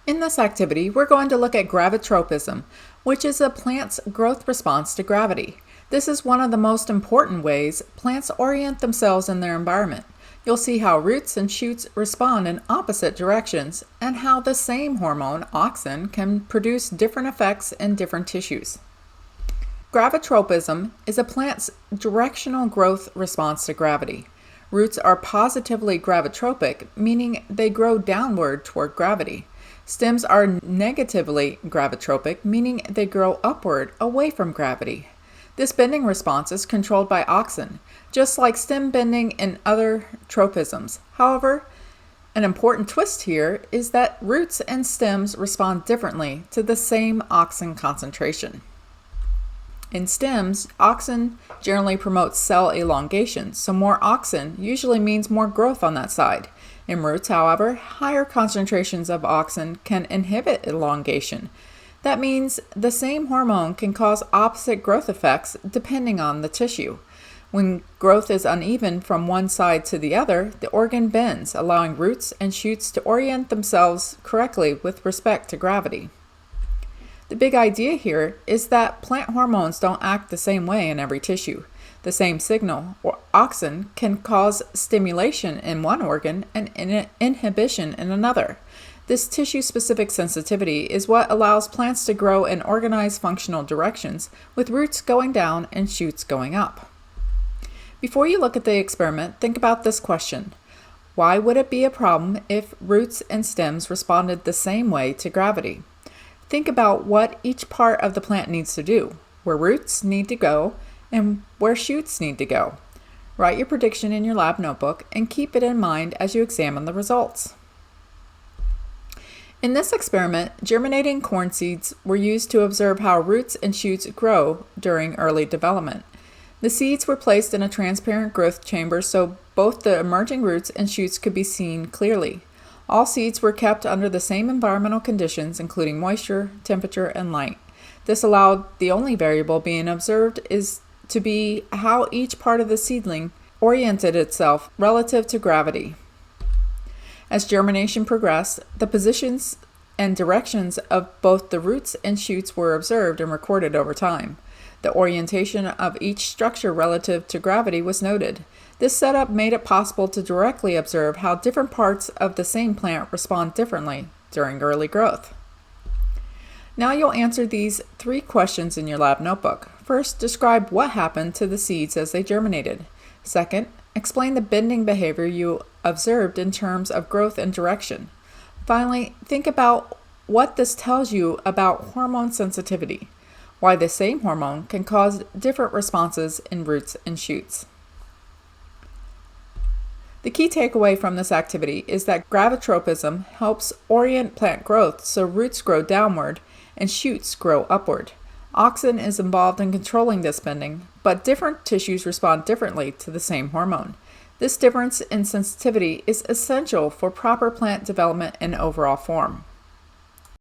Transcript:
In this activity, we're going to look at gravitropism, which is a plant's growth response to gravity. This is one of the most important ways plants orient themselves in their environment. You'll see how roots and shoots respond in opposite directions and how the same hormone, auxin, can produce different effects in different tissues. Gravitropism is a plant's directional growth response to gravity. Roots are positively gravitropic, meaning they grow downward toward gravity. Stems are negatively gravitropic, meaning they grow upward away from gravity. This bending response is controlled by auxin, just like stem bending in other tropisms. However, an important twist here is that roots and stems respond differently to the same auxin concentration. In stems, auxin generally promotes cell elongation, so more auxin usually means more growth on that side. In roots, however, higher concentrations of auxin can inhibit elongation. That means the same hormone can cause opposite growth effects depending on the tissue. When growth is uneven from one side to the other, the organ bends, allowing roots and shoots to orient themselves correctly with respect to gravity. The big idea here is that plant hormones don't act the same way in every tissue. The same signal, or auxin, can cause stimulation in one organ and inhibition in another. This tissue-specific sensitivity is what allows plants to grow in organized functional directions, with roots going down and shoots going up. Before you look at the experiment, think about this question. Why would it be a problem if roots and stems responded the same way to gravity? Think about what each part of the plant needs to do, where roots need to go, and where shoots need to go. Write your prediction in your lab notebook and keep it in mind as you examine the results. In this experiment, germinating corn seeds were used to observe how roots and shoots grow during early development. The seeds were placed in a transparent growth chamber so both the emerging roots and shoots could be seen clearly. All seeds were kept under the same environmental conditions, including moisture, temperature, and light. This allowed the only variable being observed is to be how each part of the seedling oriented itself relative to gravity. As germination progressed, the positions and directions of both the roots and shoots were observed and recorded over time. The orientation of each structure relative to gravity was noted. This setup made it possible to directly observe how different parts of the same plant respond differently during early growth. Now you'll answer these 3 questions in your lab notebook. First, describe what happened to the seeds as they germinated. Second, explain the bending behavior you observed in terms of growth and direction. Finally, think about what this tells you about hormone sensitivity, why the same hormone can cause different responses in roots and shoots. The key takeaway from this activity is that gravitropism helps orient plant growth so roots grow downward and shoots grow upward. Auxin is involved in controlling this bending, but different tissues respond differently to the same hormone. This difference in sensitivity is essential for proper plant development and overall form.